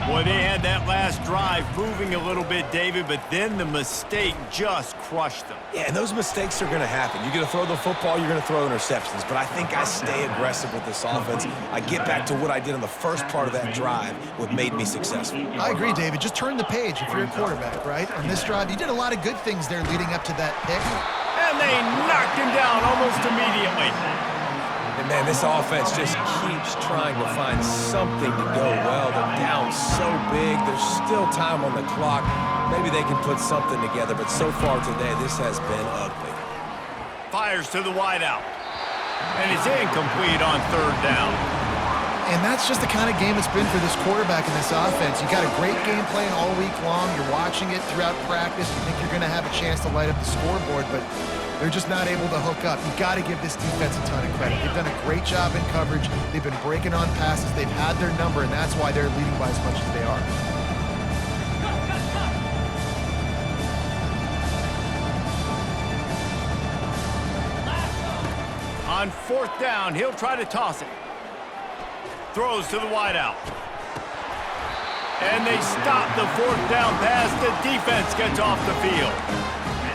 Boy, they had that last drive moving a little bit, David, but then the mistake just crushed them. Yeah, and those mistakes are going to happen. You're going to throw the football, you're going to throw interceptions. But I think I stay aggressive with this offense. I get back to what I did in the first part of that drive, what made me successful. I agree, David. Just turn the page if you're a quarterback, right? On this drive, you did a lot of good things there leading up to that pick. And they knocked him down almost immediately. And, man, this offense just keeps trying to find something to go well. They're down so big. There's still time on the clock. Maybe they can put something together, but so far today, this has been ugly. Fires to the wideout. And it's incomplete on 3rd down. And that's just the kind of game it's been for this quarterback and this offense. You got a great game plan all week long. You're watching it throughout practice. You think you're going to have a chance to light up the scoreboard, but they're just not able to hook up. You got to give this defense a ton of credit. They've done a great job in coverage. They've been breaking on passes. They've had their number, and that's why they're leading by as much as they are. On 4th down, he'll try to toss it. Throws to the wideout. And they stop the 4th down pass. The defense gets off the field.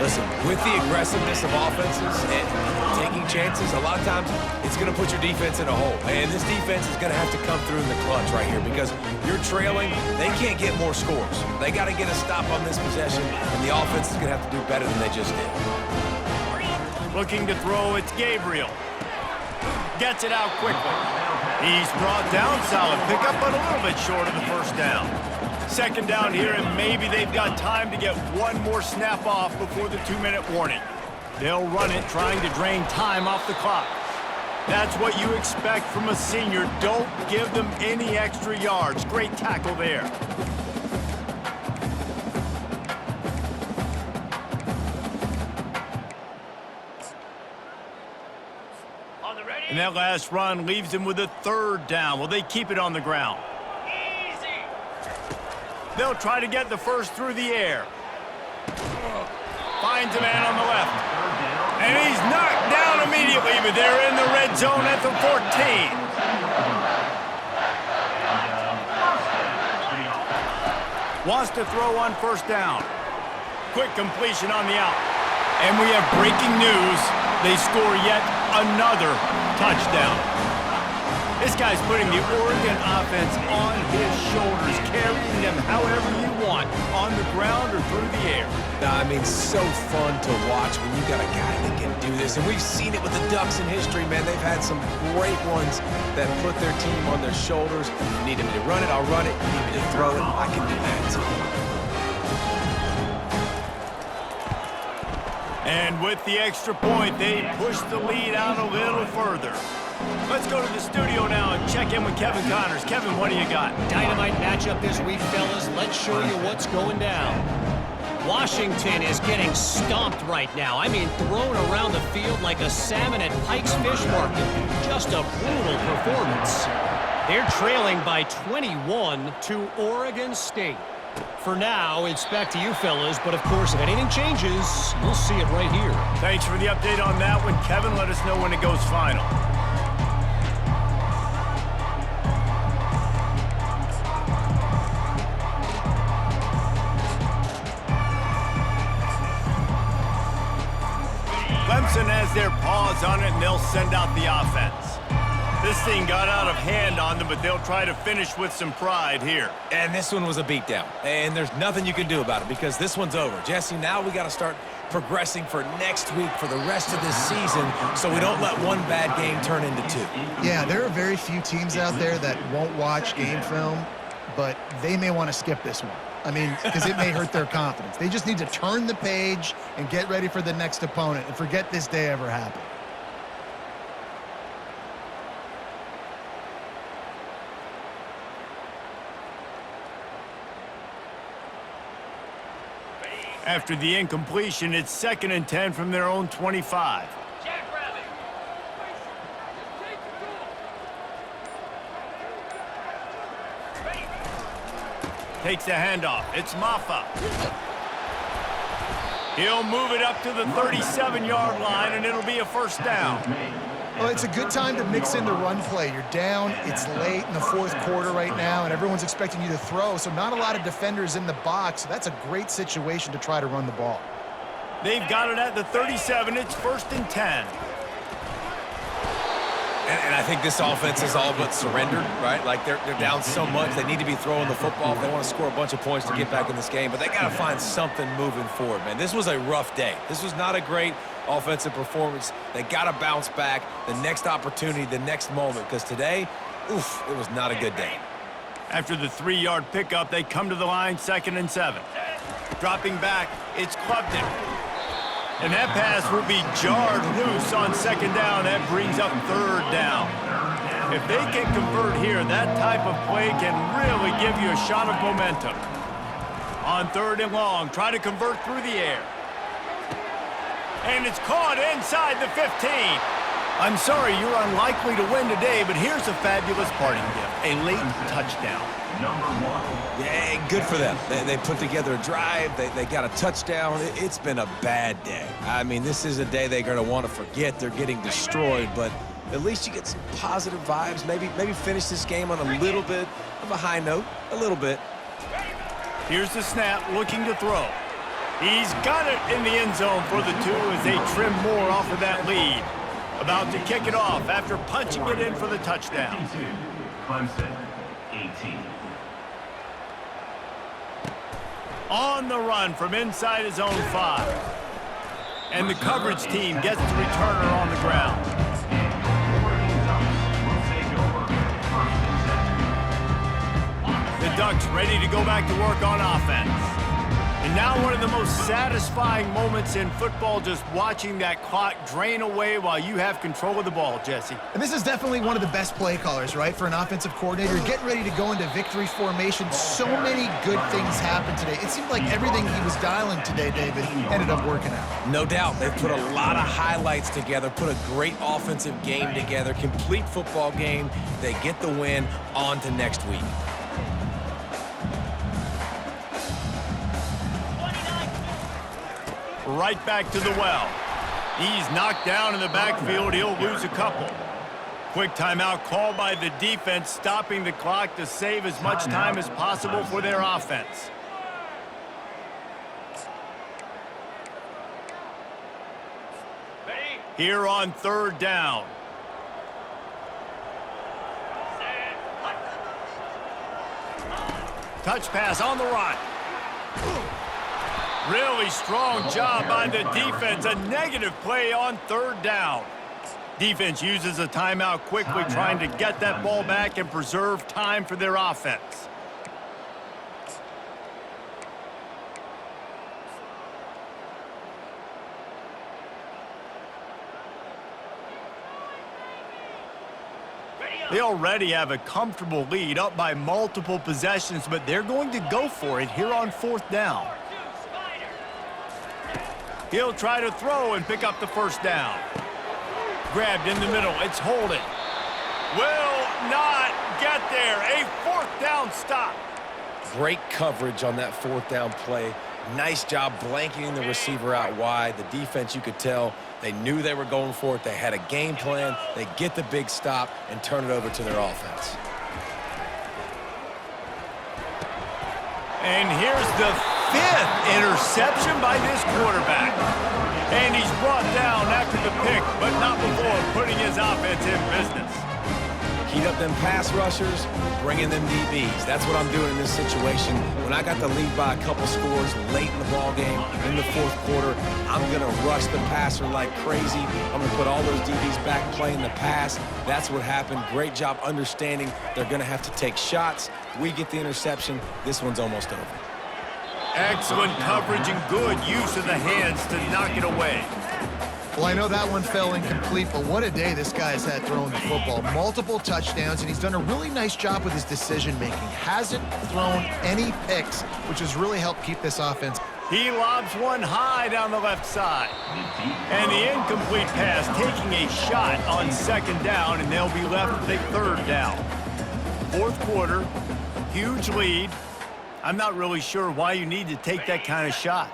Listen, with the aggressiveness of offenses and taking chances, a lot of times it's going to put your defense in a hole. And this defense is going to have to come through in the clutch right here because you're trailing. They can't get more scores. They got to get a stop on this possession, and the offense is going to have to do better than they just did. Looking to throw, it's Gabriel. Gets it out quickly. He's brought down, solid pickup, but a little bit short of the 1st down. 2nd down here, and maybe they've got time to get one more snap off before the 2-minute warning. They'll run it, trying to drain time off the clock. That's what you expect from a senior. Don't give them any extra yards. Great tackle there. And that last run leaves them with a 3rd down. Will they keep it on the ground? They'll try to get the first through the air. Finds a man on the left. And he's knocked down immediately, but they're in the red zone at the 14. Wants to throw on first down. Quick completion on the out. And we have breaking news. They score yet another touchdown. This guy's putting the Oregon offense on his shoulders, carrying them however you want, on the ground or through the air. I mean, so fun to watch when you got a guy that can do this. And we've seen it with the Ducks in history, man. They've had some great ones that put their team on their shoulders. You need me to run it, I'll run it. You need me to throw it, I can do that too. And with the extra point, they push the lead out a little further. Let's go to the studio now and check in with Kevin Connors. Kevin, what do you got? Dynamite matchup this week, fellas. Let's show you what's going down. Washington is getting stomped right now. I mean, thrown around the field like a salmon at Pike's Fish Market. Just a brutal performance. They're trailing by 21 to Oregon State. For now, it's back to you, fellas. But, of course, if anything changes, you'll see it right here. Thanks for the update on that one, Kevin. Let us know when it goes final. Clemson has their paws on it, and they'll send out the offense. This thing got out of hand on them, but they'll try to finish with some pride here. And this one was a beatdown. And there's nothing you can do about it because this one's over. Jesse, now we got to start progressing for next week for the rest of this season so we don't let one bad game turn into two. Yeah, there are very few teams out there that won't watch game film, but they may want to skip this one. I mean, because it may hurt their confidence. They just need to turn the page and get ready for the next opponent and forget this day ever happened. After the incompletion, it's 2nd and 10 from their own 25. Takes the handoff. It's Maffa. He'll move it up to the 37-yard line, and it'll be a first down. Well, it's a good time to mix in the run play. You're down, it's late in the fourth quarter right now, and everyone's expecting you to throw, so not a lot of defenders in the box. So that's a great situation to try to run the ball. They've got it at the 37. It's 1st and 10. And I think this offense is all but surrendered, right? Like, they're down so much. They need to be throwing the football if they want to score a bunch of points to get back in this game. But they got to find something moving forward, man. This was a rough day. This was not a great offensive performance. They got to bounce back the next opportunity, the next moment. Because today, oof, it was not a good day. After the 3-yard pickup, they come to the line, 2nd and 7. Dropping back, it's Klubnik. And that pass will be jarred loose on 2nd down. That brings up 3rd down. If they can convert here, that type of play can really give you a shot of momentum. On 3rd and long, try to convert through the air. And it's caught inside the 15. I'm sorry, you're unlikely to win today, but here's a fabulous parting gift, a late touchdown. Yeah, good for them. They put together a drive. They got a touchdown. It's been a bad day. I mean, this is a day they're going to want to forget. They're getting destroyed, but at least you get some positive vibes. Maybe finish this game on a little bit of a high note, a little bit. Here's the snap, looking to throw. He's got it in the end zone for the 2 as they trim more off of that lead. About to kick it off after punching it in for the touchdown. Clemson, 18. On the run from inside his own 5. And the coverage team gets the returner on the ground. The Ducks ready to go back to work on offense. And now one of the most satisfying moments in football, just watching that clock drain away while you have control of the ball, Jesse. And this is definitely one of the best play callers, right, for an offensive coordinator. Getting ready to go into victory formation. So many good things happened today. It seemed like everything he was dialing today, David, ended up working out. No doubt. They've put a lot of highlights together, put a great offensive game together, complete football game. They get the win on to next week. right back to the well. He's knocked down in the backfield. He'll lose a couple. Quick timeout called by the defense, stopping the clock to save as much time as possible for their offense. Here on third down. Touch pass on the run. Really strong job by the defense. A negative play on third down. Defense uses a timeout quickly, trying to get that ball back and preserve time for their offense. They already have a comfortable lead, up by multiple possessions, but they're going to go for it here on fourth down. He'll try to throw and pick up the first down. Grabbed in the middle. It's Holden. Will not get there. A fourth down stop. Great coverage on that fourth down play. Nice job blanketing the receiver out wide. The defense, you could tell, they knew they were going for it. They had a game plan. They get the big stop and turn it over to their offense. And here's the fifth interception by this quarterback. And he's brought down after the pick, but not before putting his offense in business. Heat up them pass rushers, bring in them DBs. That's what I'm doing in this situation. When I got the lead by a couple scores late in the ball game, in the fourth quarter, I'm going to rush the passer like crazy. I'm going to put all those DBs back playing the pass. That's what happened. Great job understanding they're going to have to take shots. We get the interception. This one's almost over. Excellent coverage and good use of the hands to knock it away. Well, I know that one fell incomplete, but what a day this guy has had throwing the football. Multiple touchdowns, and he's done a really nice job with his decision-making. Hasn't thrown any picks, which has really helped keep this offense. He lobs one high down the left side. And the incomplete pass taking a shot on second down, and they'll be left with a third down. Fourth quarter, huge lead. I'm not really sure why you need to take that kind of shot.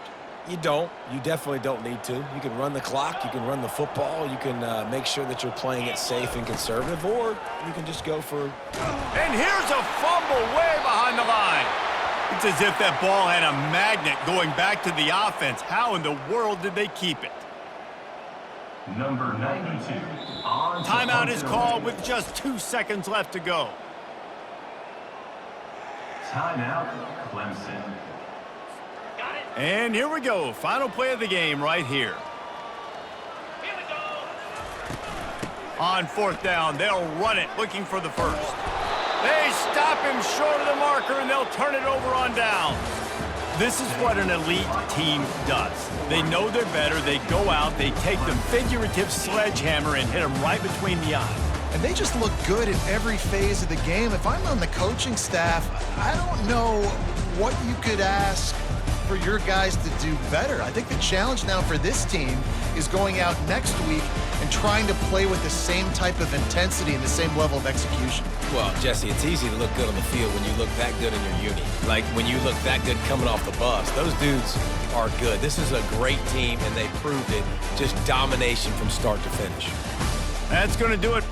You don't. You definitely don't need to. You can run the clock. You can run the football. You can make sure that you're playing it safe and conservative, or you can just go for... And here's a fumble way behind the line. It's as if that ball had a magnet going back to the offense. How in the world did they keep it? Number 92. Timeout is called with just 2 seconds left to go. Timeout, Clemson. And here we go. Final play of the game right here. On fourth down, they'll run it, looking for the first. They stop him short of the marker, and they'll turn it over on down. This is what an elite team does. They know they're better. They go out, they take the figurative sledgehammer and hit them right between the eyes. And they just look good in every phase of the game. If I'm on the coaching staff, I don't know what you could ask for your guys to do better. I think the challenge now for this team is going out next week and trying to play with the same type of intensity and the same level of execution. Well, Jesse, it's easy to look good on the field when you look that good in your uni. Like when you look that good coming off the bus. Those dudes are good. This is a great team, and they proved it. Just domination from start to finish. That's going to do it